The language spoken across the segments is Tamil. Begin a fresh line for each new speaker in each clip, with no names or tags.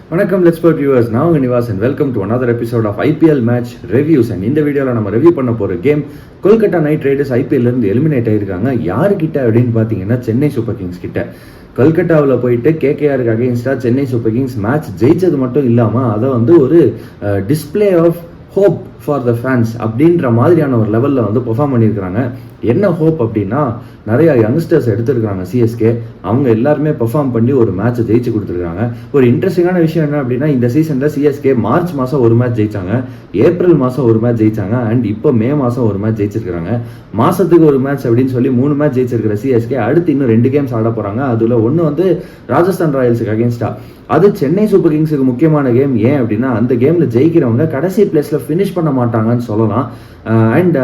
வணக்கம் லெட்ஸ் ஸ்போர்ட் வியூவர்ஸ், நான் உங்கள் Nivas and welcome to another episode of IPL match reviews. And இந்த வீடியோவில் நம்ம ரிவ்யூ பண்ண போகிற கேம் கொல்கட்டா நைட் ரைடர்ஸ் ஐபிஎல்லேருந்து எலிமினேட் ஆகிருக்காங்க. யாருக்கிட்ட அப்படின்னு பார்த்தீங்கன்னா சென்னை சூப்பர் கிங்ஸ் கிட்ட. கல்கட்டாவில் போயிட்டு கேகேஆருக்கு அகெயின்ஸ்டாக சென்னை சூப்பர் கிங்ஸ் மேட்ச் ஜெயிச்சது மட்டும் இல்லாமல் அதை வந்து ஒரு display of hope for the fans அப்படின்ற மாதிரியான ஒரு லெவலில் வந்து பெர்ஃபார்ம் பண்ணியிருக்கிறாங்க. என்ன ஹோப் அப்படின்னா, நிறைய யங்ஸ்டர்ஸ் எடுத்துருக்காங்க சிஎஸ்கே, அவங்க எல்லாருமே பெர்ஃபார்ம் பண்ணி ஒரு மேட்ச்சை ஜெயிச்சு கொடுத்துருக்காங்க. ஒரு இன்ட்ரெஸ்டிங்கான விஷயம் என்ன அப்படின்னா, இந்த சீசனில் சிஎஸ்கே மார்ச் மாதம் ஒரு மேட்ச் ஜெயிச்சாங்க, ஏப்ரல் மாதம் ஒரு மேட்ச் ஜெயிச்சாங்க, அண்ட் இப்போ மே மாதம் ஒரு மேட்ச் ஜெயிச்சிருக்காங்க. மாதத்துக்கு ஒரு மேட்ச் அப்படின்னு சொல்லி 3 மேட்ச் ஜெயிச்சிருக்கிற சிஎஸ்கே அடுத்து இன்னும் 2 கேம்ஸ் ஆட போகிறாங்க. அதில் ஒன்று வந்து ராஜஸ்தான் ராயல்ஸுக்கு அகேன்ஸ்டா, அது சென்னை சூப்பர் கிங்ஸுக்கு முக்கியமான கேம். ஏன் அப்படின்னா, அந்த கேமில் ஜெயிக்கிறவங்க கடைசி பிளேஸில் ஃபினிஷ் பண்ண மாட்டாங்கன்னு சொல்லலாம். அண்ட்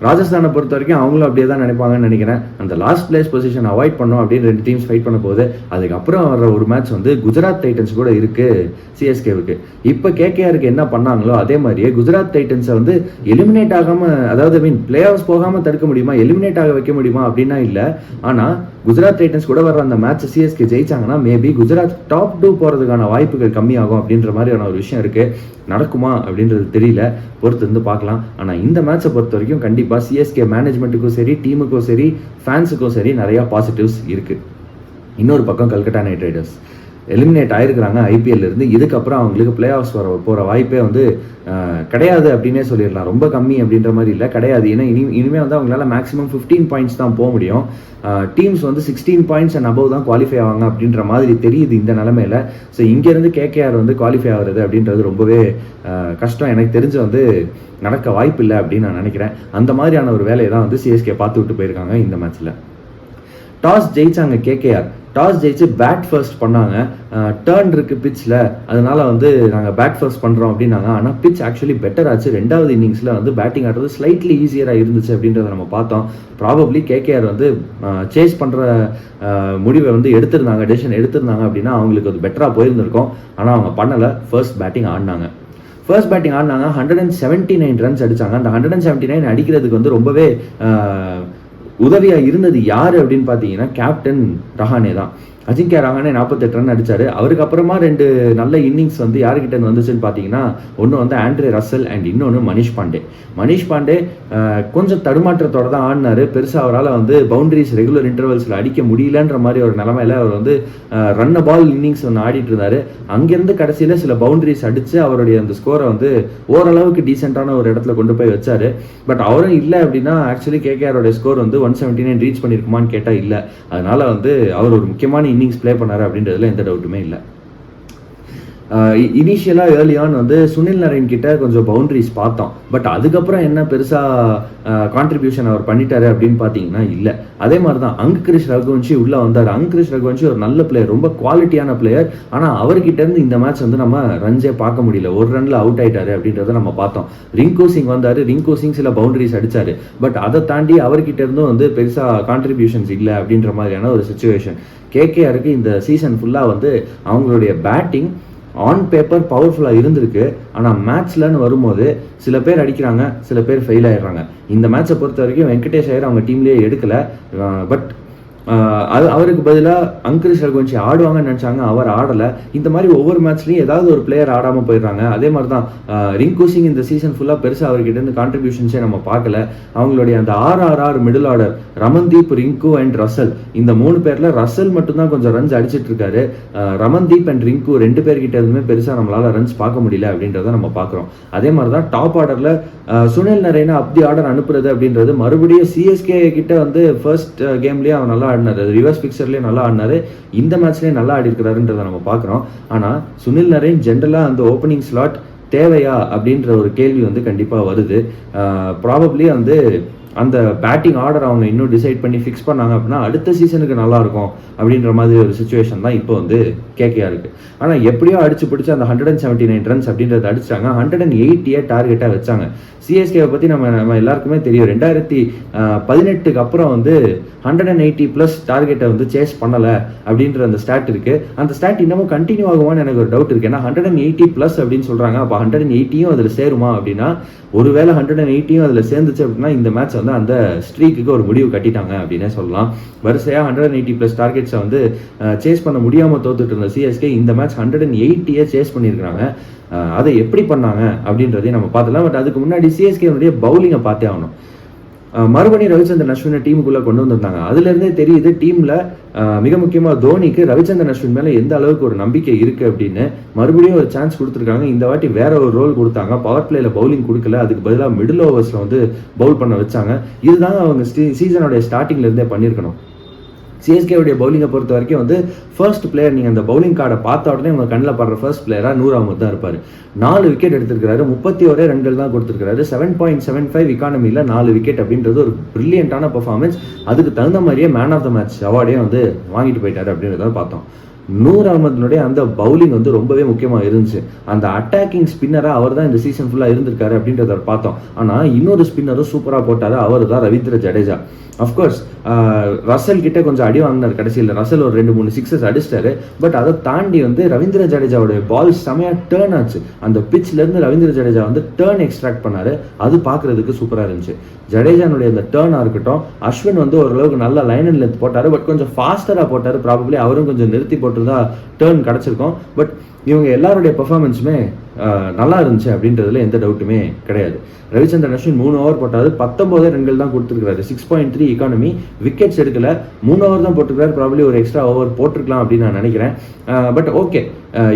ராஜஸ்தானை பொறுத்த வரைக்கும் அவங்களும் அப்படியே தான் நினைப்பாங்கன்னு நினைக்கிறேன். அந்த லாஸ்ட் பிளேஸ் பொசிஷன் அவாய்ட் பண்ணோம் அப்படின்னு 2 டீம்ஸ் ஃபைட் பண்ண போகுது. அதுக்கப்புறம் வர ஒரு மேட்ச் வந்து குஜராத் டைட்டன்ஸ் கூட இருக்குது சிஎஸ்கேவுக்கு. இப்போ கேகேஆருக்கு என்ன பண்ணாங்களோ அதே மாதிரியே குஜராத் டைட்டன்ஸை வந்து எலிமினேட் ஆகாமல், அதாவது பிளே ஆஃப்ஸ் போகாமல் தடுக்க முடியுமா, எலிமினேட் ஆக வைக்க முடியுமா அப்படின்னா இல்லை. ஆனால் குஜராத் டைட்டன்ஸ் கூட வர அந்த மேட்ச் சிஎஸ்கே ஜெயிச்சாங்கன்னா மேபி குஜராத் டாப் 2 போகிறதுக்கான வாய்ப்புகள் கம்மியாகும் அப்படின்ற மாதிரியான ஒரு விஷயம் இருக்குது. நடக்குமா அப்படின்றது தெரியல, பொறுத்து வந்து பார்க்கலாம். ஆனால் இந்த மேட்சை பொறுத்த வரைக்கும் கண்டிப்பாக சிஎஸ்கே மேனேஜ்மெண்ட்டுக்கும் சரி, டீமுக்கும் சரி, ஃபேன்ஸுக்கும் சரி நிறையா பாசிட்டிவ்ஸ் இருக்குது. இன்னொரு பக்கம் கல்கட்டா நைட் ரைடர்ஸ் எலிமினேட் ஆகிருக்கிறாங்க ஐபிஎல்லேருந்து. இதுக்கப்புறம் அவங்களுக்கு பிளே ஆஃப்ஸ் போகிற வாய்ப்பே வந்து கிடையாது அப்படின்னே சொல்லிடலாம். ரொம்ப கம்மி அப்படின்ற மாதிரி இல்லை, கிடையாது. ஏன்னா இனிமேல் வந்து அவங்களால மேக்ஸிமம் 15 பாயிண்ட்ஸ் தான் போக முடியும். டீம்ஸ் வந்து 16 பாயிண்ட்ஸ் அண்ட் அபவ் தான் குவாலிஃபை ஆவாங்க அப்படின்ற மாதிரி தெரியுது இந்த நிலமையில. ஸோ இங்கேருந்து கேகேஆர் வந்து குவாலிஃபை ஆகிறது அப்படின்றது ரொம்பவே கஷ்டம். எனக்கு தெரிஞ்சு வந்து நடக்க வாய்ப்பு இல்லை அப்படின்னு நான் நினைக்கிறேன். அந்த மாதிரியான ஒரு வேலையை தான் வந்து சிஎஸ்கே பார்த்து விட்டு போயிருக்காங்க இந்த மேட்ச்சில். டாஸ் ஜெயிச்சாங்க கேகேஆர். டாஸ் ஜெயிச்சு பேட் ஃபர்ஸ்ட் பண்ணாங்க. டர்ன் இருக்கு பிச்சில், அதனால வந்து நாங்கள் பேட் ஃபர்ஸ்ட் பண்ணுறோம் அப்படின்னாங்க. ஆனால் பிச் ஆக்சுவலி பெட்டர் ஆச்சு. 2வது இன்னிங்ஸில் வந்து பேட்டிங் ஆடுறது ஸ்லைட்லி ஈஸியராக இருந்துச்சு அப்படின்றத நம்ம பார்த்தோம். ப்ராபப்ளி கேகேஆர் வந்து சேஸ் பண்ணுற முடிவை வந்து டெசிஷன் எடுத்திருந்தாங்க அப்படின்னா அவங்களுக்கு அது பெட்டராக போயிருந்திருக்கும். ஆனால் அவங்க பண்ணலை. ஃபர்ஸ்ட் பேட்டிங் ஆடினாங்க. 179 ரன்ஸ் அடித்தாங்க. அந்த 179 அடிக்கிறதுக்கு வந்து ரொம்பவே உதவியாக இருந்தது யார் அப்படின்னு பார்த்தீங்கன்னா கேப்டன் ரஹானே தான். அஜிங்கியா ரஹானே 48 ரன் அடித்தார். அவருக்கு அப்புறமா 2 நல்ல இன்னிங்ஸ் வந்து யாருக்கிட்ட வந்துச்சுன்னு பார்த்தீங்கன்னா, ஒன்று வந்து ஆண்ட்ரே ரசல் அண்ட் இன்னொன்று மனிஷ் பாண்டே கொஞ்சம் தடுமாற்றத்தோட தான் ஆடினார். பெருசாக அவரால் வந்து பவுண்டரிஸ் ரெகுலர் இன்டர்வல்ஸில் அடிக்க முடியலன்ற மாதிரி ஒரு நிலமையில அவர் வந்து ரன் பால் இன்னிங்ஸ் ஒன்று ஆடிட்டு இருந்தார். அங்கேருந்து கடைசியில் சில பவுண்டரிஸ் அடித்து அவருடைய அந்த ஸ்கோரை வந்து ஓரளவுக்கு டீசெண்டான ஒரு இடத்துல கொண்டு போய் வச்சார். பட் அவரும் இல்லை அப்படின்னா ஆக்சுவலி கேகேஆரோட ஸ்கோர் வந்து 179 ரீச் பண்ணியிருக்குமான்னு கேட்டால் இல்லை. அதனால வந்து அவர் ஒரு முக்கியமான இன்னிங்ஸ் பிளே பண்ணாரு அப்படின்றதுல எந்த டவுட்டுமே இல்லை. இனிஷியலாக ஏர்லியான் வந்து சுனில் நரேன் கிட்ட கொஞ்சம் பவுண்டரிஸ் பார்த்தோம். பட் அதுக்கப்புறம் என்ன பெருசாக கான்ட்ரிபியூஷன் அவர் பண்ணிட்டாரு அப்படின்னு பார்த்தீங்கன்னா இல்லை. அதே மாதிரி தான் அங்கிரிஷ் ரகுவன்ஷி உள்ளே வந்தார். அங்கிரிஷ் ரகுவன்ஷி ஒரு நல்ல பிளேயர், ரொம்ப குவாலிட்டியான பிளேயர். ஆனால் அவர்கிட்ட இருந்து இந்த மேட்ச் வந்து நம்ம ரன்ஸே பார்க்க முடியல. ஒரு ரன்ல அவுட் ஆயிட்டாரு அப்படின்றத நம்ம பார்த்தோம். ரிங்கு சிங் வந்தார். ரிங்கு சிங் சில பவுண்டரிஸ் அடிச்சாரு. பட் அதை தாண்டி அவர்கிட்ட இருந்தும் வந்து பெருசாக கான்ட்ரிபியூஷன்ஸ் இல்லை அப்படின்ற மாதிரியான ஒரு சுச்சுவேஷன். கேகேஆருக்கு இந்த சீசன் ஃபுல்லாக வந்து அவங்களுடைய பேட்டிங் ஆன் பேப்பர் பவர்ஃபுல்லாக இருந்திருக்கு. ஆனால் மேட்ச்லன்னு வரும்போது சில பேர் அடிக்கிறாங்க, சில பேர் ஃபெயில் ஆயிடுறாங்க. இந்த மேட்சை பொறுத்த வரைக்கும் வெங்கடேஷ் ஐயர் அவங்க டீம்லேயே எடுக்கலை. பட் அவருக்கு பதிலாக அங்கிரிஷ் ரகுவன்ஷி ஆடுவாங்கன்னு நினச்சாங்க, அவர் ஆடலை. இந்த மாதிரி ஒவ்வொரு மேட்ச்லையும் ஏதாவது ஒரு பிளேயர் ஆடாமல் போயிடுறாங்க. அதே மாதிரி தான் ரிங்கு சிங் இந்த சீசன் ஃபுல்லாக பெருசாக அவர்கிட்ட இருந்து கான்ட்ரிபியூஷன்ஸே நம்ம பார்க்கல. அவங்களுடைய அந்த RRR middle order Ramandeep, Rinku and Russell, இந்த 3 பேரில் ரசல் மட்டும்தான் கொஞ்சம் ரன்ஸ் அடிச்சிட்டு இருக்காரு. ரமன்தீப் அண்ட் ரிங்கு 2 பேர்கிட்ட இருந்துமே பெருசாக நம்மளால ரன்ஸ் பார்க்க முடியல அப்படின்றத நம்ம பார்க்குறோம். அதே மாதிரி தான் டாப் ஆர்டரில் சுனில் நரேனை அப்படி ஆர்டர் அனுப்புறது அப்படின்றது மறுபடியும் சிஎஸ்கே கிட்ட வந்து ஃபர்ஸ்ட் கேம்லேயே அவன் நல்லா ஆடினாரு, ரிவர்ஸ் பிக்சர்லேயே நல்லா ஆடினாரு, இந்த மேட்ச்லேயே நல்லா ஆடி இருக்கிறாருன்றதை நம்ம பார்க்குறோம். ஆனால் சுனில் நரேன் ஜென்ரலாக அந்த ஓப்பனிங் ஸ்லாட் தேவையா அப்படின்ற ஒரு கேள்வி வந்து கண்டிப்பாக வருது. ப்ராபப்ளி வந்து அந்த பேட்டிங் ஆர்டர் அவங்க இன்னும் டிசைட் பண்ணி ஃபிக்ஸ் பண்ணாங்க அப்படின்னா அடுத்த சீசனுக்கு நல்லாயிருக்கும் அப்படின்ற மாதிரி ஒரு சுச்சுவேஷன் தான் இப்போ வந்து கேகேஆருக்கு. ஆனால் எப்படியோ அடிச்சு பிடிச்சி அந்த 179 ரன்ஸ் அப்படின்றத அடிச்சாங்க. 180 டார்கெட்டாக வச்சாங்க. சிஎஸ்கேவை பற்றி நம்ம எல்லாருக்குமே தெரியும். 2018 அப்புறம் வந்து 180+ டார்கெட்டை வந்து சேஸ் பண்ணலை அப்படின்ற அந்த ஸ்டாட் இருக்குது. அந்த ஸ்டாட் இன்னமும் கண்டினியூ ஆகுமான்னு எனக்கு ஒரு டவுட் இருக்குது. ஏன்னா 180+ அப்படின்னு சொல்கிறாங்க. அப்போ 180யும் அதில் சேருமா அப்படின்னா, ஒருவேளை 180யும் அதில் சேர்ந்துச்சு அப்படின்னா இந்த மேட்ச் வந்து அந்த ஸ்ட்ரீக்கு ஒரு முடிவு கட்டிட்டாங்க அப்படின்னே சொல்லலாம். வரிசையாக 180+ டார்கெட்ஸை வந்து சேஸ் பண்ண முடியாமல் தோத்துட்டு இருந்த சிஎஸ்கே இந்த மேட்ச் 180 சேஸ் பண்ணியிருக்கிறாங்க. அதை எப்படி பண்ணாங்க அப்படின்றதையும் நம்ம பார்த்துலாம். பட் அதுக்கு முன்னாடி சிஎஸ்கேனுடைய பவுலிங்கை பார்த்தே ஆகணும். மறுபடியும் ரவிச்சந்திரன் அஸ்வினை டீமுக்குள்ளே கொண்டு வந்திருந்தாங்க. அதுலேருந்தே தெரியுது டீமில் மிக முக்கியமாக தோனிக்கு ரவிச்சந்திரன் அஸ்வின் மேலே எந்த அளவுக்கு ஒரு நம்பிக்கை இருக்குது அப்படின்னு. மறுபடியும் ஒரு சான்ஸ் கொடுத்துருக்காங்க. இந்த வாட்டி வேற ஒரு ரோல் கொடுத்தாங்க. பவர் பிளேயில் பவுலிங் கொடுக்கல, அதுக்கு பதிலாக மிடில் ஓவர்ஸில் வந்து பவுல் பண்ண வச்சாங்க. இதுதாங்க அவங்க சீசனுடைய ஸ்டார்டிங்லேருந்தே பண்ணியிருக்கணும். சிஎஸ்கேவுடைய பவுலிங்கை பொறுத்த வரைக்கும் வந்து ஃபர்ஸ்ட் பிளேயர், நீங்கள் அந்த பவுலிங் கார்டை பார்த்த உடனே உங்கள் கண்ணில் படுற ஃபர்ஸ்ட் பிளேயராக நூர் அகமது தான் இருப்பார். 4 விக்கெட் எடுத்திருக்கிறாரு, 31 ரன்கள் தான் கொடுத்துருக்காரு. 7.75 எக்கானமியில் 4 விக்கெட் அப்படின்றது ஒரு பிரில்லியண்டான பர்ஃபார்மன்ஸ். அதுக்கு தகுந்த மாதிரியே மேன் ஆஃப் த மேட்ச் அவார்டே வந்து வாங்கிட்டு போயிட்டாரு அப்படின்றத பார்த்தோம். நூர் அகமதுனுடைய அந்த பவுலிங் வந்து ரொம்பவே முக்கியமாக இருந்துச்சு. அந்த அட்டாக்கிங் ஸ்பின்னராக அவர் தான் இந்த சீசன் ஃபுல்லாக இருந்திருக்காரு அப்படின்றத பார்த்தோம். ஆனால் இன்னொரு ஸ்பின்னரும் சூப்பராக போட்டார், அவர் தான் ரவீந்திர ஜடேஜா. அஃப்கோர்ஸ் ரசல் கிட்ட கொஞ்சம் அடி வாங்கினார் கடைசியில். ரசல் ஒரு 2-3 சிக்ஸஸ் அடிச்சிட்டாரு. பட் அதை தாண்டி வந்து ரவீந்திர ஜடேஜாவுடைய பால் செமையாக டேர்ன் ஆச்சு. அந்த பிட்ச்லேருந்து ரவீந்திர ஜடேஜா வந்து டேர்ன் எக்ஸ்ட்ராக்ட் பண்ணாரு. அது பார்க்கறதுக்கு சூப்பராக இருந்துச்சு. ஜடேஜானுடைய அந்த டேர்னாக இருக்கட்டும், அஸ்வின் வந்து ஓரளவுக்கு நல்ல லைன் அண்ட் லென்த் போட்டார். பட் கொஞ்சம் ஃபாஸ்டராக போட்டார். ப்ராபப்ளி அவரும் கொஞ்சம் நிறுத்தி போட்டுருந்தா டேர்ன் கிடச்சிருக்கும். பட் இவங்க எல்லாருடைய பெர்ஃபார்மன்ஸுமே நல்லா இருந்துச்சு அப்படின்றதுல எந்த டவுட்டுமே கிடையாது. ரவிச்சந்திரன் அஸ்வின் 3 ஓவர் போட்டாரு, 19 ரன்கள் தான் கொடுத்துருக்காரு. 6.3 எக்கானமி, விக்கெட்ஸ் எடுக்கல, 3 ஓவர் தான் போட்டிருக்காரு. ப்ராபப்ளி ஒரு எக்ஸ்ட்ரா ஓவர் போட்டிருக்கலாம் அப்படின்னு நான் நினைக்கிறேன். பட் ஓகே,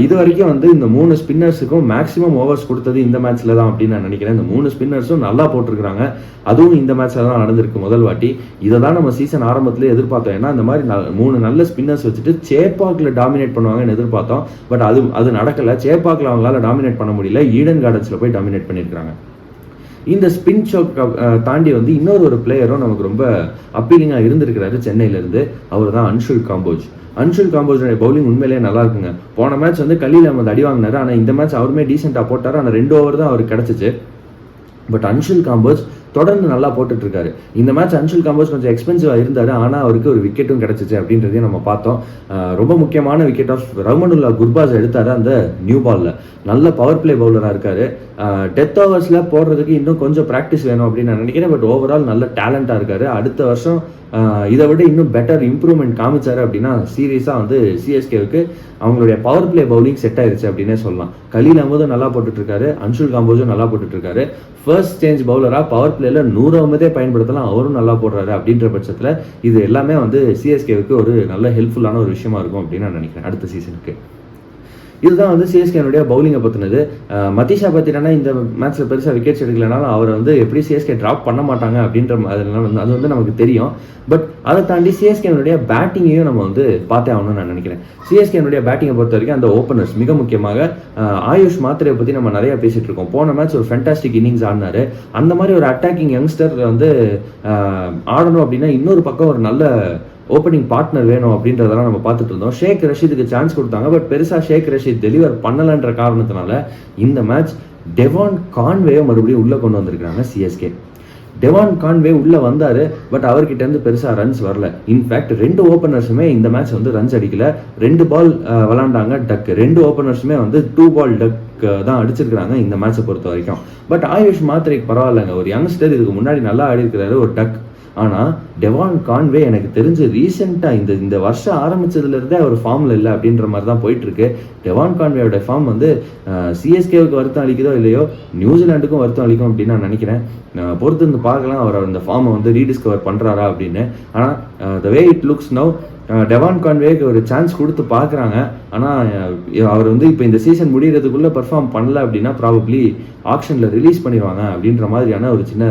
இது வரைக்கும் வந்து இந்த 3 ஸ்பின்னர்ஸுக்கும் மேக்ஸிமம் ஓவர்ஸ் கொடுத்தது இந்த மேட்ச்ல தான் அப்படின்னு நான் நினைக்கிறேன். இந்த 3 ஸ்பின்னர்ஸும் நல்லா போட்டிருக்காங்க. அதுவும் இந்த மேட்ச்ல தான் நடந்திருக்கு முதல் வாட்டி. இதை தான் நம்ம சீசன் ஆரம்பத்திலே எதிர்பார்த்தோம். ஏன்னா இந்த மாதிரி 3 நல்ல ஸ்பின்னர்ஸ் வச்சுட்டு சேப்பாக்கில் டாமினேட் பண்ணுவாங்கன்னு எதிர்பார்த்தோம். பட் அது நடக்கல. சேப்பாக்கில் அவங்களால டாமினேட் பண்ண முடியல. ஈடன் கார்டன்ஸில் போய் டாமினேட் பண்ணியிருக்காங்க. இந்த ஸ்பின் ஷோக் தாண்டி வந்து இன்னொரு பிளேயரும் நமக்கு ரொம்ப அப்பீலிங்காக இருந்திருக்கிறாரு சென்னையிலேருந்து. அவர் தான் அன்ஷுல் காம்போஜ். அன்ஷுல் காம்போஜோடைய பவுலிங் உண்மையிலேயே நல்லா இருக்குங்க. போன மேட்ச் வந்து கலீல் அஹமத் அடி வாங்கினாரு. ஆனால் இந்த மேட்ச் அவருமே டீசெண்டாக போட்டார். ஆனால் 2 ஓவர் தான் அவருக்கு கிடச்சிச்சு. பட் அன்ஷுல் காம்போஜ் தொடர்ந்து நல்லா போட்டுட்டு இருக்காரு. இந்த மேட்ச் அன்ஷுல் காம்போஜ் கொஞ்சம் எக்ஸ்பென்சிவாக இருந்தார். ஆனால் அவருக்கு ஒரு விக்கெட்டும் கிடச்சிச்சு அப்படின்றதையும் நம்ம பார்த்தோம். ரொம்ப முக்கியமான விக்கெட் ஆஃப் ரஹ்மனுல்லா குர்பாஸ் எடுத்தார் அந்த நியூ பாலில். நல்ல பவர் பிளே பவுலராக இருக்காரு. டெத் ஓவர்ஸில் போடுறதுக்கு இன்னும் கொஞ்சம் ப்ராக்டிஸ் வேணும் அப்படின்னு நான் நினைக்கிறேன். பட் ஓவரால் நல்ல டேலண்டாக இருக்காரு. அடுத்த வருஷம் இதை விட இன்னும் பெட்டர் இம்ப்ரூவ்மெண்ட் காமிச்சாரு அப்படின்னா சீரியஸாக வந்து சிஎஸ்கேவுக்கு அவங்களுடைய பவர் பிளே பவுலிங் செட் ஆயிருச்சு அப்படின்னே சொல்லலாம். கலீல் அஹமதும் நல்லா போட்டுட்டு இருக்காரு, அன்ஷுல் காம்போஜும் நல்லா போட்டுட்டு இருக்காரு. ஃபர்ஸ்ட் சேஞ்ச் பவுலராக பவர் பிளேல 100 அகமதே பயன்படுத்தலாம், அவரும் நல்லா போடுறாரு. அப்படின்ற பட்சத்தில் இது எல்லாமே வந்து சிஎஸ்கேவுக்கு ஒரு நல்ல ஹெல்ப்ஃபுல்லான ஒரு விஷயமா இருக்கும் அப்படின்னு நான் நினைக்கிறேன் அடுத்த சீசனுக்கு. இதுதான் வந்து சிஎஸ்கேனுடைய பவுலிங்கை பற்றினது. மதீஷா பற்றினா இந்த மேட்ச்சில் பெருசாக விக்கெட்ஸ் எடுக்கலனாலும் அவரை வந்து எப்படி சிஎஸ்கே ட்ராப் பண்ண மாட்டாங்க அப்படின்ற அது வந்து நமக்கு தெரியும். பட் அதை தாண்டி சிஎஸ்கேனுடைய பேட்டிங்கையும் நம்ம வந்து பார்த்தே ஆகணும்னு நான் நினைக்கிறேன். சிஎஸ்கேனுடைய பேட்டிங்கை பொறுத்த வரைக்கும் அந்த ஓப்பனர்ஸ், மிக முக்கியமாக ஆயுஷ் மாத்ரேயை பற்றி நம்ம நிறைய பேசிட்டு இருக்கோம். போன மேட்ச் ஒரு ஃபேண்டாஸ்டிக் இன்னிங்ஸ் ஆடினாரு. அந்த மாதிரி ஒரு அட்டாக்கிங் யங்ஸ்டர் வந்து ஆடணும் அப்படின்னா இன்னொரு பக்கம் ஒரு நல்ல ஓப்பனிங் பார்ட்னர் வேணும் அப்படின்றதெல்லாம் நம்ம பார்த்துட்டு இருந்தோம். ஷேக் ரஷீதுக்கு சான்ஸ் கொடுத்தாங்க. பட் பெருசாக ஷேக் ரஷீத் டெலிவர் பண்ணலன்ற காரணத்தினால இந்த மேட்ச் டெவான் கான்வேயை மறுபடியும் உள்ளே கொண்டு வந்திருக்காங்க சிஎஸ்கே. டெவான் கான்வே உள்ளே வந்தார். பட் அவர்கிட்ட இருந்து பெருசாக ரன்ஸ் வரல. இன்ஃபேக்ட் 2 ஓப்பனர்ஸுமே இந்த மேட்ச் வந்து ரன்ஸ் அடிக்கல. 2 பால் விளாண்டாங்க டக். 2 ஓப்பனர்ஸுமே வந்து 2 பால் டக் தான் அடிச்சிருக்கிறாங்க இந்த மேட்சை பொறுத்த வரைக்கும். பட் ஆயுஷ் மாத்ரேக்கு பரவாயில்லைங்க. ஒரு யங்ஸ்டர் இதுக்கு முன்னாடி நல்லா ஆடி இருக்கிறாரு, ஒரு டக். ஆனால் டெவான் கான்வே எனக்கு தெரிஞ்சு ரீசெண்டாக இந்த வருஷம் ஆரம்பிச்சதுலேருந்தே அவர் ஃபார்மில் இல்லை அப்படின்ற மாதிரி தான் போயிட்டுருக்கு. டெவான் கான்வேயோட ஃபார்ம் வந்து சிஎஸ்கேவுக்கு வருத்தம் அளிக்குதோ இல்லையோ, நியூசிலாண்டுக்கும் வருத்தம் அளிக்கும் அப்படின்னு நான் நினைக்கிறேன். பொறுத்து இருந்து பார்க்கலாம் அவர் அந்த ஃபார்மை வந்து ரீடிஸ்கவர் பண்ணுறாரா அப்படின்னு. ஆனால் the way it looks now Devon கான்வேக்கு ஒரு சான்ஸ் கொடுத்து பார்க்குறாங்க. ஆனால் அவர் வந்து இப்போ இந்த சீசன் முடிகிறதுக்குள்ளே பெர்ஃபார்ம் பண்ணல அப்படின்னா ப்ராபப்ளி ஆக்ஷனில் ரிலீஸ் பண்ணிடுவாங்க அப்படின்ற மாதிரியான ஒரு சின்ன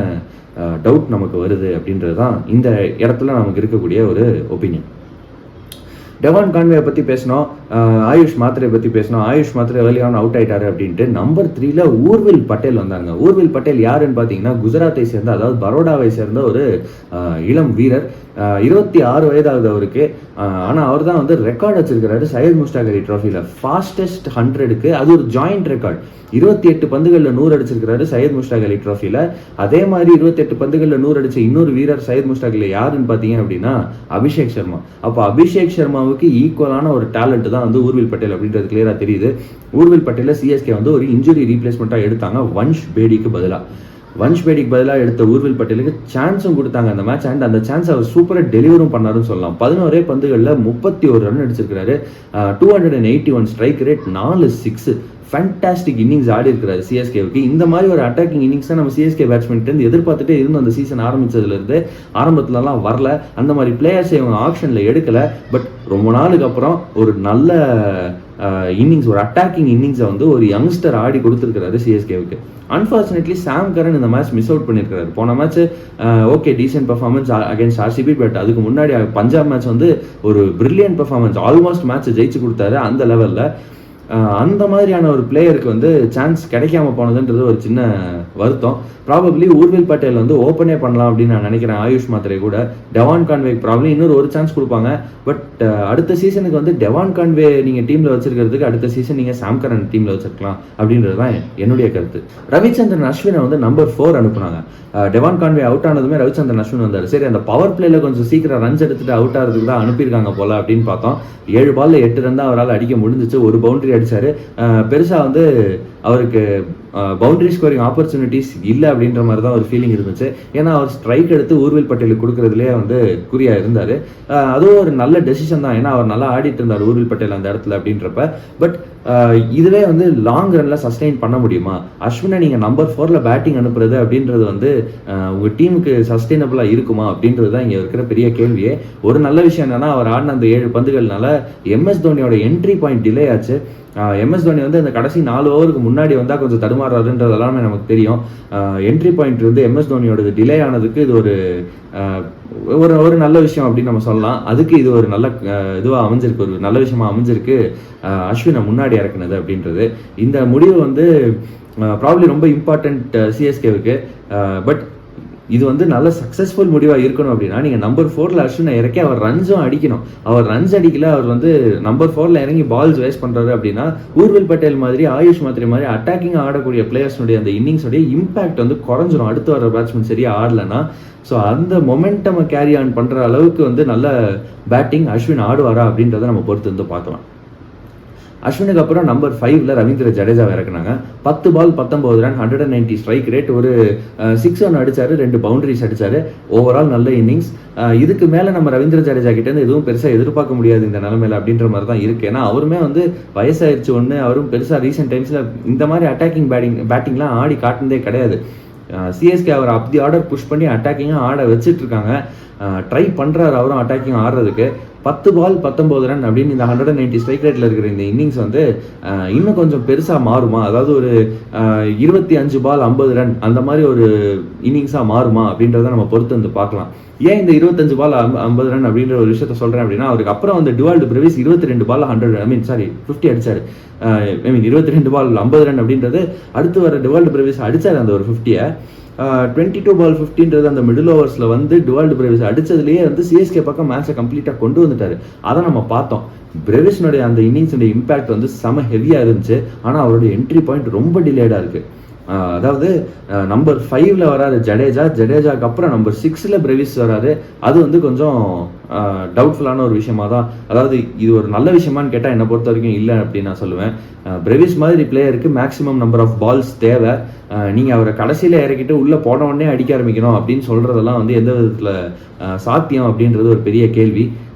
டவுட் நமக்கு வருது அப்படின்றது தான் இந்த இடத்துல நமக்கு இருக்கக்கூடிய ஒரு ஒப்பீனியன். டெவான் கான்வே பற்றி பேசணும், ஆயுஷ் மாத்ரே பற்றி பேசணும். ஆயுஷ் மாத்ரே ஏர்லியான அவுட் ஆயிட்டாரு அப்படின்ட்டு நம்பர் 3ல ஊர்வில் பட்டேல் வந்தாங்க. ஊர்வில் பட்டேல் யாருன்னு பார்த்தீங்கன்னா குஜராத்தை சேர்ந்த, அதாவது பரோடாவை சேர்ந்த ஒரு இளம் வீரர். 26 வயதாகுது அவருக்கு. ஆனால் அவர் தான் வந்து ரெக்கார்ட் வச்சிருக்கிறாரு சையத் முஷ்டாக் அலி ட்ராஃபியில் ஃபாஸ்டஸ்ட் 100க்கு. அது ஒரு ஜாயிண்ட் ரெக்கார்ட். 28 பந்துகளில் 100 அடிச்சிருக்கிறாரு சையத் முஷ்டாக் அலி ட்ராஃபியில். அதே மாதிரி 28 பந்துகளில் 100 அடிச்ச இன்னொரு வீரர் சையத் முஷ்டாக் அலி யாருன்னு பார்த்தீங்க அப்படின்னா அபிஷேக் சர்மா. அப்போ அபிஷேக் சர்மாவுக்கு ஈக்குவலான ஒரு டேலண்ட் தான் வந்து ஊர்வில் பட்டேல் அப்படின்றது கிளியராக தெரியுது. ஊர்வில் பட்டேல சிஎஸ்கே வந்து ஒரு இன்ஜுரி ரீப்ளேஸ்மெண்ட்டாக எடுத்தாங்க வன்ஷ் பேடிக்கு பதிலாக. வன்ஷ் பேடிக்கு பதிலாக எடுத்த ஊர்வில் பட்டேலுக்கு சான்ஸும் கொடுத்தாங்க அந்த மேட்ச். அண்ட் அந்த சான்ஸ் அவர் சூப்பராக டெலிவரும் பண்ணாருன்னு சொல்லலாம். 11 பந்துகளில் 31 ரன் அடிச்சிருக்காரு. 281 ஸ்ட்ரைக் ரேட், 4 6. ஃபேண்டாஸ்டிக் இன்னிங்ஸ் ஆடி இருக்கிறாரு சிஎஸ்கேவுக்கு. இந்த மாதிரி ஒரு அட்டாக்கிங் இன்னிங்ஸ் தான் நம்ம சிஎஸ்கே பேட்ஸ்மேன் எதிர்பார்த்துட்டே இருந்தோம் அந்த சீசன் ஆரம்பிச்சதுலேருந்து. ஆரம்பத்துலலாம் வரல, அந்த மாதிரி பிளேயர்ஸை இவங்க ஆப்ஷனில் எடுக்கலை. பட் ரொம்ப நாளுக்கு அப்புறம் ஒரு நல்ல இன்னிங்ஸ், ஒரு அட்டாக்கிங் இன்னிங்ஸை வந்து ஒரு யங்ஸ்டர் ஆடி கொடுத்துருக்காரு சிஎஸ்கேவுக்கு. அன்ஃபார்ச்சுனேட்லி சாம் கரன் இந்த மேட்ச் மிஸ் அவுட் பண்ணியிருக்காரு. போன match okay decent performance against RCB, but அதுக்கு முன்னாடி பஞ்சாப் மேட்ச் வந்து ஒரு பிரில்லியன்ட் பர்ஃபார்மன்ஸ், ஆல்மோஸ்ட் மேட்ச் ஜெயிச்சு கொடுத்தாரு அந்த லெவலில். அந்த மாதிரியான ஒரு பிளேயருக்கு வந்து சான்ஸ் கிடைக்காம போனதுன்றது ஒரு சின்ன வருத்தம். ப்ராபப்ளி ஊர்வில் பட்டேல் வந்து ஓப்பனே பண்ணலாம் அப்படின்னு நான் நினைக்கிறேன். ஆயுஷ் மாத்திரை கூட டெவான் கான்வே ப்ராப்ளம் இன்னொரு ஒரு சான்ஸ் கொடுப்பாங்க. பட் அடுத்த சீசனுக்கு வந்து டெவான் கான்வே நீங்கள் டீமில் வச்சிருக்கிறதுக்கு அடுத்த சீசன் நீங்கள் சாம் கரன் டீமில் வச்சிருக்கலாம் அப்படின்றது தான் என்னுடைய கருத்து. ரவிச்சந்திரன் அஸ்வினை வந்து நம்பர் 4 அனுப்புனாங்க. டெவான் கான்வே அவுட் ஆனதுமே ரவிச்சந்திரன் அஸ்வின் வந்தார். சரி, அந்த பவர் பிளேல கொஞ்சம் சீக்கிரம் ரன்ஸ் எடுத்துட்டு அவுட் ஆகிறதுக்கு தான் அனுப்பியிருக்காங்க போல அப்படின்னு பார்த்தோம். 7 பால்ல 8 ரன் தான் அவரால் அடிக்க முடிஞ்சிச்சு. ஒரு பவுண்டரி அடிச்சாரு. பெருசா வந்து அவருக்கு பவுண்டரி ஸ்கோரிங் ஆப்பர்ச்சுனிட்டிஸ் இல்லை அப்படின்ற மாதிரி தான் ஒரு ஃபீலிங் இருந்துச்சு. ஏன்னா அவர் ஸ்ட்ரைக் எடுத்து ஊர்வில் பட்டேலுக்கு கொடுக்கறதுலேயே வந்து குறியா இருந்தார். அதுவும் ஒரு நல்ல டெசிஷன் தான், ஏன்னா அவர் நல்லா ஆடிட்டு இருந்தார் ஊர்வில் பட்டேல் அந்த இடத்துல அப்படின்றப்ப. பட் இதுவே வந்து லாங் ரன்ல சஸ்டெயின் பண்ண முடியுமா? அஸ்வினை நீங்க நம்பர் 4ல பேட்டிங் அனுப்புறது அப்படின்றது வந்து உங்க டீமுக்கு சஸ்டெயினபிளா இருக்குமா அப்படின்றது தான் இங்க இருக்கிற பெரிய கேள்வியே. ஒரு நல்ல விஷயம் என்னன்னா, அவர் ஆடின அந்த 7 பந்துகள்னால எம்எஸ் தோனியோட என்ட்ரி பாயிண்ட் டிலே ஆச்சு. எம்எஸ் தோனி வந்து அந்த கடைசி 4 ஓவருக்கு முன்னாடி வந்தால் கொஞ்சம் தடுமாறாருன்றது எல்லாமே நமக்கு தெரியும். என்ட்ரி பாயிண்ட் வந்து எம்எஸ் தோனியோட டிலே ஆனதுக்கு இது ஒரு நல்ல விஷயம் அப்படின்னு நம்ம சொல்லலாம். அதுக்கு இது ஒரு நல்ல இதுவாக அமைஞ்சிருக்கு, ஒரு நல்ல விஷயமா அமைஞ்சிருக்கு அஸ்வினை முன்னாடி இறக்குனது அப்படின்றது. இந்த முடிவு வந்து ப்ராப்ளி ரொம்ப இம்பார்ட்டன்ட் சிஎஸ்கேவுக்கு. பட் இது வந்து நல்ல சக்ஸஸ்ஃபுல் முடிவாக இருக்கணும் அப்படின்னா நீங்கள் நம்பர் 4ல அஸ்வினை இறக்கி அவர் ரன்ஸும் அடிக்கணும். அவர் ரன்ஸ் அடிக்கல, அவர் வந்து நம்பர் 4ல இறங்கி பால்ஸ் வேஸ்ட் பண்ணுறாரு அப்படின்னா ஊர்வில் பட்டேல் மாதிரி ஆயுஷ் மாத்திரை மாதிரி அட்டாக்கிங் ஆடக்கூடிய பிளேயர்ஸ்னுடைய அந்த இன்னிங்ஸுடைய இம்பாக்ட் வந்து குறைஞ்சிரும் அடுத்து வர பேட்ஸ்மேன் சரியாக ஆடலைன்னா. ஸோ அந்த மொமெண்டம் கேரி ஆன் பண்ணுற அளவுக்கு வந்து நல்ல பேட்டிங் அஸ்வின் ஆடுவாரா அப்படின்றத நம்ம பொறுத்து வந்து பார்க்கலாம். அஸ்வினுக்கு அப்புறம் நம்பர் 5ல ரவீந்திர ஜடேஜா இறக்குனாங்க. 10 பால் 19 ரன், 190 ஸ்ட்ரைக் ரேட், ஒரு 6 ரன் அடிச்சாரு, 2 பவுண்டரிஸ் அடிச்சாரு. ஓவரால் நல்ல இன்னிங்ஸ். இதுக்கு மேலே நம்ம ரவீந்திர ஜடேஜா கிட்டேருந்து எதுவும் பெருசாக எதிர்பார்க்க முடியாது இந்த நிலைமையில அப்படின்ற மாதிரி தான் இருக்கு. ஏன்னா அவருமே வந்து வயசாயிருச்சு ஒன்று, அவரும் பெருசாக ரீசெண்ட் டைம்ஸில் இந்த மாதிரி அட்டாக்கிங் பேட்டிங்லாம் ஆடி காட்டுனதே கிடையாது. சிஎஸ்கே அவர் அப்படி ஆர்டர் புஷ் பண்ணி அட்டாக்கிங்காக ஆட வச்சுட்டு இருக்காங்க. ட்ரை பண்ணுறாரு அவரும் அட்டாக்கிங் ஆடுறதுக்கு. 10 பால் 19 ரன் அப்படின்னு இந்த 190 ஸ்ட்ரைக் ரேட்டில் இருக்கிற இந்த இன்னிங்ஸ் வந்து இன்னும் கொஞ்சம் பெருசாக மாறுமா? அதாவது ஒரு 25 பால் 50 ரன் அந்த மாதிரி ஒரு இன்னிங்ஸாக மாறுமா அப்படின்றத நம்ம பொறுத்து வந்து பார்க்கலாம். ஏன் இந்த 25 பால் 50 ரன் அப்படின்ற ஒரு விஷயத்த சொல்கிறேன் அப்படின்னா, அவருக்கு அப்புறம் வந்து டுவால்டு பிரவிஸ் 22 பால் 50 அடிச்சாரு. 22 பால் 50 ரன் அப்படின்றது அடுத்து வர டுவால்டு பிரவிஸ் அடிச்சாரு அந்த ஒரு 50-ஐ. 22 பால் 50ன்றது அந்த மிடில் ஓவர்ஸில் வந்து டுவால்டு பிரவிஸ் அடிச்சதுலேயே வந்து சிஎஸ்கே பக்கம் மேட்சை கம்ப்ளீட்டாக கொண்டு வந்துட்டாரு. அதை நம்ம பார்த்தோம். பிரவிஸ்னுடைய அந்த இன்னிங்ஸுடைய இம்பாக்ட் வந்து செம ஹெவியாக இருந்துச்சு. ஆனால் அவருடைய என்ட்ரி பாயிண்ட் ரொம்ப டிலேடாக இருக்குது. அதாவது நம்பர் 5ல வராரு ஜடேஜாக்கு அப்புறம் நம்பர் 6ல பிரவிஸ் வராரு. அது வந்து கொஞ்சம் டவுட்ஃபுல்லான ஒரு விஷயமா தான். அதாவது இது ஒரு நல்ல விஷயமானு கேட்டால் என்னை பொறுத்த வரைக்கும் இல்லை அப்படின்னு நான் சொல்லுவேன். பிரவிஸ் மாதிரி பிளேயருக்கு மேக்ஸிமம் நம்பர் ஆஃப் பால்ஸ் தேவை. நீங்கள் அவரை கடைசியில் இறக்கிட்டு உள்ளே போன உடனே அடிக்க ஆரம்பிக்கணும் அப்படின்னு சொல்கிறதெல்லாம் வந்து எந்த விதத்தில் சாத்தியம் அப்படின்றது ஒரு பெரிய கேள்வி.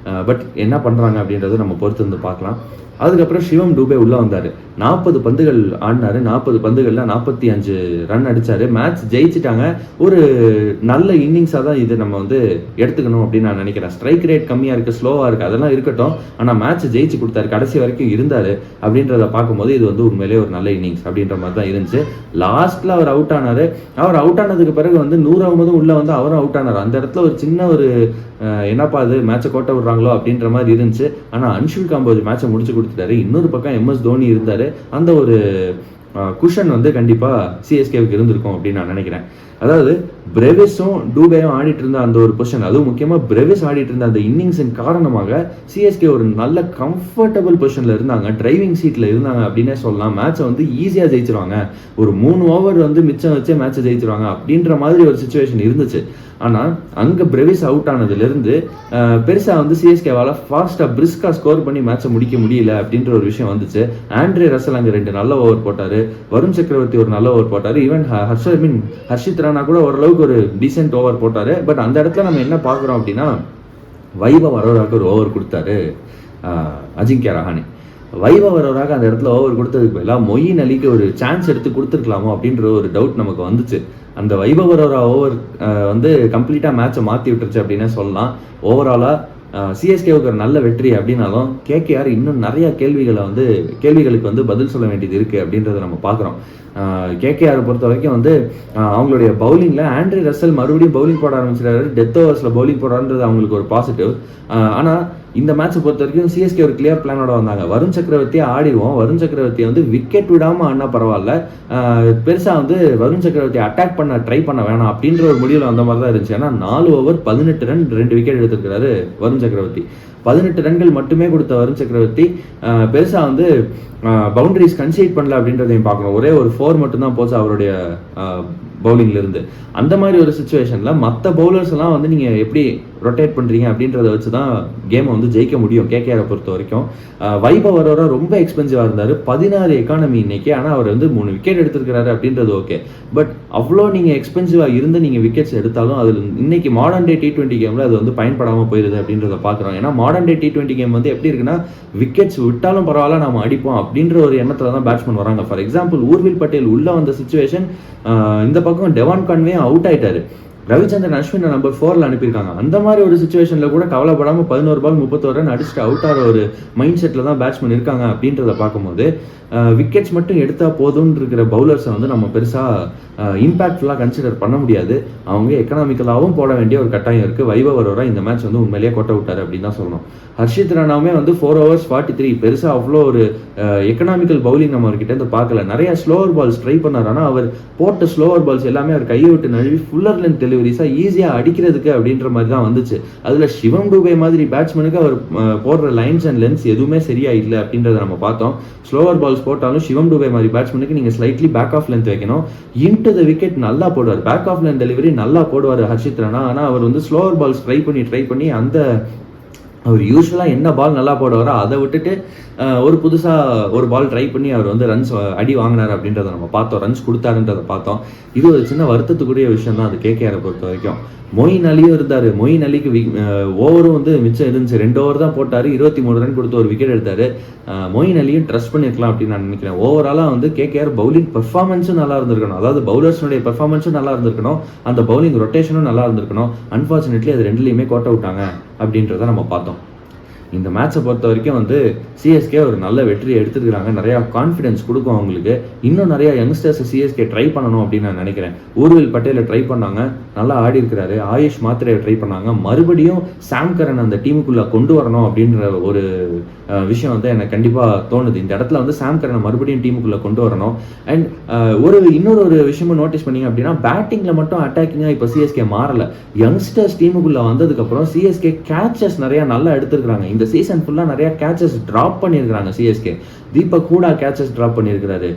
பட் என்ன பண்ணுறாங்க அப்படின்றத நம்ம பொறுத்து வந்து பார்க்கலாம். அதுக்கப்புறம் சிவம் டூபே உள்ளே வந்தார். 40 பந்துகள் ஆடினாரு. 40 பந்துகளில் 45 ரன் அடித்தார். மேட்ச் ஜெயிச்சிட்டாங்க. ஒரு நல்ல இன்னிங்ஸாக தான் இது நம்ம வந்து எடுத்துக்கணும் அப்படின்னு நான் நினைக்கிறேன். ஸ்ட்ரைக் ரேட் கம்மியாக இருக்குது, ஸ்லோவாக இருக்குது, அதெல்லாம் இருக்கட்டும். ஆனால் மேட்ச் ஜெயிச்சு கொடுத்தாரு, கடைசி வரைக்கும் இருந்தார் அப்படின்றத பார்க்கும்போது இது வந்து உண்மையிலே ஒரு நல்ல இன்னிங்ஸ் அப்படின்ற மாதிரி தான் இருந்துச்சு. லாஸ்ட்டில் அவர் அவுட் ஆனார். அவர் அவுட் ஆனதுக்கு பிறகு வந்து 100 உள்ளே வந்து அவரும் அவுட் ஆனார். அந்த இடத்துல ஒரு சின்ன ஒரு என்னப்பா அது மேட்சை கோட்டை விடுறாங்களோ அப்படின்ற மாதிரி இருந்துச்சு. ஆனால் அன்ஷுல் காம்போஜ் மேட்சை முடிச்சு கொடுத்துட்டாரு. இன்னொரு பக்கம் எம்எஸ் தோனி இருந்தார். அந்த ஒரு குஷன் வந்து கண்டிப்பாக சிஎஸ்கேவுக்கு இருந்திருக்கும் அப்படின்னு நான் நினைக்கிறேன். அதாவது பிரவிஸும் டூபேயும் ஆடிட்டு இருந்த அந்த ஒரு பொசிஷன், அதுவும் முக்கியமாக பிரவிஸ் ஆடிட்டு இருந்த அந்த இன்னிங்ஸின் காரணமாக சிஎஸ்கே ஒரு நல்ல கம்ஃபர்டபுள் பொசிஷனில் இருந்தாங்க, டிரைவிங் சீட்டில் இருந்தாங்க அப்படின்னே சொல்லலாம். மேட்சை வந்து ஈஸியாக ஜெயிச்சிருவாங்க. ஒரு 3 ஓவர் வந்து மிச்சம் வச்சே மேட்சை ஜெயிச்சிருவாங்க அப்படின்ற மாதிரி ஒரு சுச்சுவேஷன் இருந்துச்சு. ஆனால் அங்கே பிரவிஸ் அவுட் ஆனதுலேருந்து பெருசாக வந்து சிஎஸ்கேவால் ஃபாஸ்ட்டாக பிரிஸ்காக ஸ்கோர் பண்ணி மேட்சை முடிக்க முடியல அப்படின்ற ஒரு விஷயம் வந்துச்சு. ஆண்ட்ரே ரசல் அங்கே 2 நல்ல ஓவர் போட்டார். போட்டாரு, வருண் சக்கரவர்த்தி ஒரு நல்ல ஓவர் போட்டாரு, ஈவன் ஹர்ஷித் ராணா கூட ஓரளவுக்கு ஒரு டீசென்ட் ஓவர் போட்டாரு. பட் அந்த இடத்துல நம்ம என்ன பார்க்குறோம் அப்படின்னா, வைபவ் அரோராவுக்கு ஒரு ஓவர் கொடுத்தாரு அஜிங்கியா ரஹானே. வைபவ் அரோராவுக்கு அந்த இடத்துல ஓவர் கொடுத்ததுக்கு பதிலாக மொயின் அலிக்கு ஒரு சான்ஸ் எடுத்து கொடுத்துருக்கலாமோ அப்படின்ற ஒரு டவுட் நமக்கு வந்துச்சு. அந்த வைபவ் அரோரா ஓவர் வந்து கம்ப்ளீட்டாக மேட்சை மாற்றி விட்டுருச்சு அப்படின்னே சொல்லலாம். ஓவராலாக சிஎஸ்கேவுக்கு ஒரு நல்ல வெற்றி அப்படின்னாலும் கேகேஆர் இன்னும் நிறைய கேள்விகளுக்கு வந்து பதில் சொல்ல வேண்டியது இருக்குது அப்படின்றத நம்ம பார்க்குறோம். கேகேஆரை பொறுத்த வரைக்கும் வந்து அவங்களுடைய பவுலிங்கில் ஆண்ட்ரி ரசல் மறுபடியும் பவுலிங் போட ஆரம்பிச்சிட்டாரு, டெத் ஓவர்ஸில் பவுலிங் போடான்றது அவங்களுக்கு ஒரு பாசிட்டிவ். ஆனால் இந்த மேட்சை பொறுத்த வரைக்கும் சிஎஸ்கே ஒரு கிளியர் பிளானோட வந்தாங்க. வருண் சக்கரவர்த்தியை ஆடிடுவோம், வருண் சக்கரவர்த்தியை வந்து விக்கெட் விடாமல் ஆடினா பரவாயில்ல, பெருசாக வந்து வருண் சக்கரவர்த்தி அட்டாக் பண்ண ட்ரை பண்ண வேணாம் அப்படின்ற ஒரு முடிவில் அந்த மாதிரி தான் இருந்துச்சு. ஏன்னா 4 ஓவர் 18 ரன் 2 விக்கெட் எடுத்திருக்கிறாரு வருண் சக்கரவர்த்தி. 18 ரன்கள் மட்டுமே கொடுத்த வருண் சக்கரவர்த்தி பெருசாக வந்து பவுண்டரிஸ் கன்சீட் பண்ணல அப்படின்றதையும் பார்க்கணும். ஒரே ஒரு 4 மட்டும்தான் போச்சு அவருடைய பவுலிங்ல இருந்து. அந்த மாதிரி ஒரு சுச்சுவேஷன்ல மற்ற பவுலர்ஸ் எல்லாம் வந்து நீங்க எப்படி ரொட்டேட் பண்றீங்க அப்படின்றத வச்சு தான் கேமை வந்து ஜெயிக்க முடியும் கேகேஆரை பொறுத்த வரைக்கும். வைபவ் அரோரா ரொம்ப எக்ஸ்பென்சிவா இருந்தாரு, 16 எக்கானமி இன்னைக்கு. ஆனால் அவர் வந்து 3 விக்கெட் எடுத்திருக்கிறாரு அப்படின்றது ஓகே. பட் அவ்வளோ நீங்க எக்ஸ்பென்சிவா இருந்து நீங்க விக்கெட்ஸ் எடுத்தாலும் அதில் இன்னைக்கு மாடர்ன் டே T20 கேம்ல அது வந்து பயன்படாமல் போயிருது அப்படின்றத பார்க்குறோம். ஏன்னா மாடர்ன் டே T20 கேம் வந்து எப்படி இருக்குன்னா, விக்கெட்ஸ் விட்டாலும் பரவாயில்ல நம்ம அடிப்போம் அப்படின்ற ஒரு எண்ணத்துல தான் பேட்ஸ்மேன் வராங்க. ஃபார் எக்ஸாம்பிள் ஊர்வில் பட்டேல் உள்ள வந்த சிச்சுவேஷன், இந்த பக்கம் டெவான் கான்வே அவுட் ஆயிட்டாரு, ரவிச்சந்திரன் அஸ்வினை நம்பர் 4ல் அனுப்பியிருக்காங்க. அந்த மாதிரி ஒரு சுச்சுவேஷனில் கூட கவலைப்படாமல் 11 பால் 31 ரன் அடிச்சுட்டு அவுட் ஆகிற ஒரு மைண்ட் செட்டில் தான் பேட்ஸ்மேன் இருக்காங்க அப்படின்றத பார்க்கும்போது விக்கெட்ஸ் மட்டும் எடுத்தால் போதும்னு இருக்கிற பவுலர்ஸை வந்து நம்ம பெருசாக இம்பாக்ட்ஃபுல்லாக கன்சிடர் பண்ண முடியாது. அவங்க எக்கனாமிக்கலாகவும் போட வேண்டிய ஒரு கட்டாயம் இருக்குது. வைபவ் அரோரா இந்த மேட்ச் வந்து உண்மையிலேயே கொட்ட விட்டார் அப்படின்னு தான் சொல்லணும். ஹர்ஷித் ராணாவுமே வந்து 4 overs 43 பெருசாக அவ்வளோ ஒரு எக்கனாமிக்கல் பவுலிங் நம்ம அவர்கிட்ட இருந்து பார்க்கல. நிறைய ஸ்லோவர் பால்ஸ் ட்ரை பண்ணார், ஆனால் அவர் போட்ட ஸ்லோவர் பால்ஸ் எல்லாமே அவர் கையை விட்டு நழுவி ஃபுல்லர் லென்த் டெலிவரிஸாக ஈஸியாக அடிக்கிறதுக்கு அப்படின்ற மாதிரி தான் வந்துச்சு. அதில் சிவம் டூபே மாதிரி பேட்ஸ்மேனுக்கு அவர் போடுற லைன்ஸ் அண்ட் லென்ஸ் எதுவுமே சரியா இல்லை அப்படின்றத நம்ம பார்த்தோம். ஸ்லோவர் பால்ஸ் போட்டாலும் சிவம் டூபே மாதிரி பேட்ஸ்மேனுக்கு நீங்கள் ஸ்லைட்லி பேக் ஆஃப் லென்த் வைக்கணும். இன்டு த விக்கெட் நல்லா போடுவார், பேக் ஆஃப் லென்த் டெலிவரி நல்லா போடுவார் ஹர்ஷித் ராணா. ஆனால் அவர் வந்து ஸ்லோவர் பால்ஸ் ட்ரை பண்ணி அந்த அவர் யூஸ்வலாக என்ன பால் நல்லா போடுவாரோ அதை விட்டுட்டு ஒரு புதுசாக ஒரு பால் ட்ரை பண்ணி அவர் வந்து ரன்ஸ் அடி வாங்கினார் அப்படின்றத நம்ம பார்த்தோம், ரன்ஸ் கொடுத்தாருன்றதை பார்த்தோம். இது ஒரு சின்ன வருத்தத்துக்குரிய விஷயம் தான் அது கேகேஆரை பொறுத்த வரைக்கும். மொயின் அலியும் இருந்தார், மொயின் அலிக்கு ஓவரும் வந்து மிச்சம் இருந்துச்சு, 2 ஓவர் தான் போட்டார், 23 ரன் கொடுத்து ஒரு விக்கெட் எடுத்தார். மொயின் அலியும் ட்ரஸ்ட் பண்ணியிருக்கலாம் அப்படின்னு நான் நினைக்கிறேன். ஓவராலாக வந்து கேகேஆர் பவுலிங் பெர்ஃபார்மன்ஸும் நல்லா இருந்திருக்கணும், அதாவது பவுலர்ஸுடைய பெர்ஃபார்மன்ஸும் நல்லா இருந்திருக்கணும், அந்த பவுலிங் ரொட்டேஷனும் நல்லா இருந்திருக்கணும். அன்ஃபார்ச்சுனேட்லி அது 2லையுமே கோட் அவுட்டாங்க அப்படின்றத நம்ம பார்த்தோம். இந்த மேட்சை பொறுத்த வரைக்கும் வந்து சிஎஸ்கே ஒரு நல்ல வெற்றியை எடுத்துருக்காங்க, நிறையா கான்ஃபிடன்ஸ் கொடுக்கும் அவங்களுக்கு. இன்னும் நிறையா யங்ஸ்டர்ஸ் சிஎஸ்கே ட்ரை பண்ணணும் அப்படின்னு நான் நினைக்கிறேன். ஊர்வில் பட்டேலை ட்ரை பண்ணாங்க, நல்லா ஆடி இருக்கிறாரு. ஆயுஷ் மாத்திரையை ட்ரை பண்ணாங்க, மறுபடியும் சாம் கரன் அந்த டீமுக்குள்ளே கொண்டு வரணும் அப்படின்ற ஒரு விஷயம் வந்து எனக்கு கண்டிப்பாக தோணுது. இந்த இடத்துல வந்து சாம் கரனை மறுபடியும் டீமுக்குள்ளே கொண்டு வரணும். அண்ட் இன்னொரு ஒரு விஷயமும் நோட்டீஸ் பண்ணீங்க அப்படின்னா, பேட்டிங்கில் மட்டும் அட்டாக்கிங்காக இப்போ சிஎஸ்கே மாறலை. யங்ஸ்டர்ஸ் டீமுக்குள்ளே வந்ததுக்கப்புறம் சிஎஸ்கே கேச்சஸ் நிறையா நல்லா எடுத்துருக்காங்க. இந்த சீசன் ஃபுல்லாக நிறைய கேச்சஸ் ட்ராப் பண்ணியிருக்கிறாங்க சிஎஸ்கே. தீபக் கூட கேச்சஸ் ட்ராப் பண்ணியிருக்கிறாரு.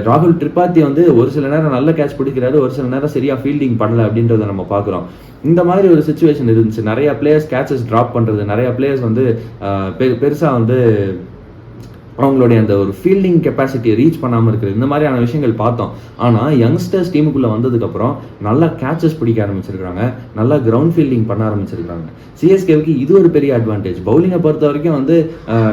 ராகுல் திரிபாத்தி வந்து ஒரு சில நேரம் நல்ல கேட்ச் பிடிக்கிறாரு, ஒரு சில நேரம் சரியா ஃபீல்டிங் பண்ணல அப்படின்றத நம்ம பார்க்குறோம். இந்த மாதிரி ஒரு சுச்சுவேஷன் இருந்துச்சு. நிறைய பிளேயர்ஸ் கேச்சஸ் ட்ராப் பண்ணுறது, நிறைய பிளேயர்ஸ் வந்து பெருசாக வந்து அவங்களுடைய அந்த ஒரு ஃபீல்டிங் கெப்பாசிட்டியை ரீச் பண்ணாமல் இருக்குது. இந்த மாதிரியான விஷயங்கள் பார்த்தோம். ஆனால் யங்ஸ்டர்ஸ் டீமுக்குள்ளே வந்ததுக்கப்புறம் நல்லா கேச்சஸ் பிடிக்க ஆரம்பிச்சிருக்காங்க, நல்லா கிரவுண்ட் ஃபீல்டிங் பண்ண ஆரம்பிச்சிருக்காங்க. சிஎஸ்கேவுக்கு இது ஒரு பெரிய அட்வான்டேஜ். பவுலிங்கை பொறுத்த வரைக்கும் வந்து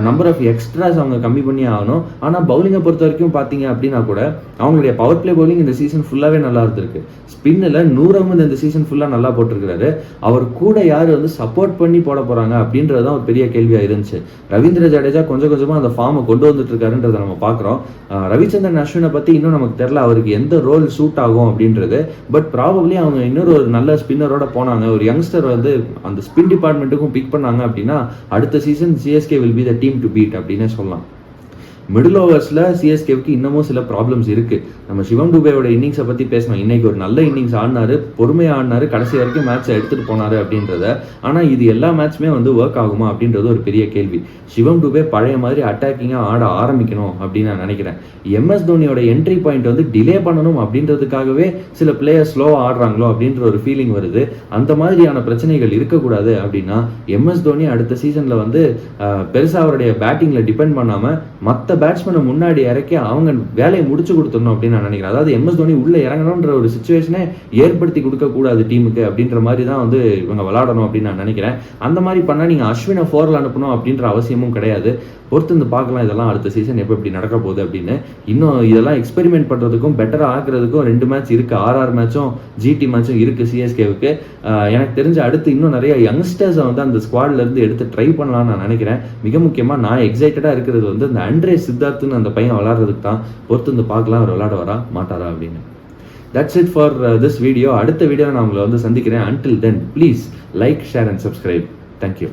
நம்பர் ஆஃப் எக்ஸ்ட்ராஸ் அவங்க கம்மி பண்ணி ஆகணும். ஆனால் பவுலிங்கை பொறுத்த வரைக்கும் பார்த்தீங்க அப்படின்னா கூட அவங்களுடைய பவர் பிளே பவுலிங் இந்த சீசன் ஃபுல்லாகவே நல்லா இருந்திருக்கு. ஸ்பின்னில் 100 அகமது இந்த சீசன் ஃபுல்லாக நல்லா போட்டிருக்கிறாரு. அவர் கூட யார் வந்து சப்போர்ட் பண்ணி போட போகிறாங்க அப்படின்றது தான் ஒரு பெரிய கேள்வியாக இருந்துச்சு. ரவீந்திர ஜடேஜா கொஞ்சம் கொஞ்சமாக அந்த ஃபார்மை கொண்டு வந்துட்டு இருக்காருன்றதை நம்ம பார்க்குறோம். ரவிச்சந்திரன் அஸ்வினை பற்றி இன்னும் நமக்கு தெரியல, அவருக்கு எந்த ரோல் சூட் ஆகும் அப்படின்றது. பட் ப்ராபப்ளி அவங்க இன்னொரு ஒரு நல்ல ஸ்பின்னரோட போனாங்க, ஒரு யங்ஸ்டர் வந்து அந்த ஸ்பின் டிபார்ட்மெண்ட்டுக்கும் பிக் பண்ணாங்க அப்படின்னா அடுத்த season CSK will be the team to beat அப்படின்னே சொல்லலாம். மிடில் ஓவர்ஸில் சிஎஸ்கேவுக்கு இன்னமும் சில ப்ராப்ளம்ஸ் இருக்குது. நம்ம சிவம் டூபேயோட இன்னிங்ஸை பற்றி பேசணும். இன்னைக்கு ஒரு நல்ல இன்னிங்ஸ் ஆடினார், பொறுமையாக ஆடினார், கடைசி வரைக்கும் மேட்சை எடுத்துகிட்டு போனார் அப்படின்றத. ஆனால் இது எல்லா மேட்சுமே வந்து ஒர்க் ஆகுமா அப்படின்றது ஒரு பெரிய கேள்வி. சிவம் டூபே பழைய மாதிரி அட்டாக்கிங்காக ஆட ஆரம்பிக்கணும் அப்படின்னு நான் நினைக்கிறேன். எம்எஸ் தோனியோட என்ட்ரி பாயிண்ட் வந்து டிலே பண்ணணும் அப்படின்றதுக்காகவே சில பிளேயர் ஸ்லோவாக ஆடுறாங்களோ அப்படின்ற ஒரு ஃபீலிங் வருது. அந்த மாதிரியான பிரச்சனைகள் இருக்கக்கூடாது அப்படின்னா எம்எஸ் தோனி அடுத்த சீசனில் வந்து பெருசாக அவருடைய பேட்டிங்கில் டிபெண்ட் பண்ணாமல் மற்ற மற்ற பேட்ஸ்மேனை முன்னாடி இறக்கி அவங்க வேலையை முடிச்சு கொடுத்துடணும் அப்படின்னு நான் நினைக்கிறேன். அதாவது MS தோனி உள்ள இறங்கணுன்ற ஒரு சுச்சுவேஷனை ஏற்படுத்தி கொடுக்கக்கூடாது டீமுக்கு அப்படின்ற மாதிரி தான் வந்து இவங்க விளையாடணும் அப்படின்னு நான் நினைக்கிறேன். அந்த மாதிரி பண்ணால் நீங்கள் அஸ்வினை 4ல் அனுப்பணும் அப்படின்ற அவசியமும் கிடையாது. பொறுத்து வந்து பார்க்கலாம் இதெல்லாம் அடுத்த சீசன் எப்போ எப்படி நடக்க போகுது அப்படின்னு. இன்னும் இதெல்லாம் எக்ஸ்பெரிமெண்ட் பண்ணுறதுக்கும் பெட்டராக ஆக்குறதுக்கும் 2 மேட்ச் இருக்குது. RR மேட்சும் GT மேட்சும் இருக்குது CSKவுக்கு. எனக்கு தெரிஞ்ச அடுத்து இன்னும் நிறைய யங்ஸ்டர்ஸை வந்து அந்த ஸ்குவாட்லேருந்து எடுத்து ட்ரை பண்ணலாம்னு நான் நினைக்கிறேன். மிக முக்கியமாக நான் எக்ஸைட்டடாக இருக்கிறது வந்து இந்த அண்ட்ரே சித்தார்த்துன்னு அந்த பையன் விளாட்றதுக்கு தான். பொறுத்து வந்து பார்க்கலாம் அவர் விளையாட வரா மாட்டாரா அப்படின்னு. That's it for this video. அடுத்த வீடியோ நான் உங்களை வந்து சந்திக்கிறேன். Until then, please like, share and subscribe. Thank you.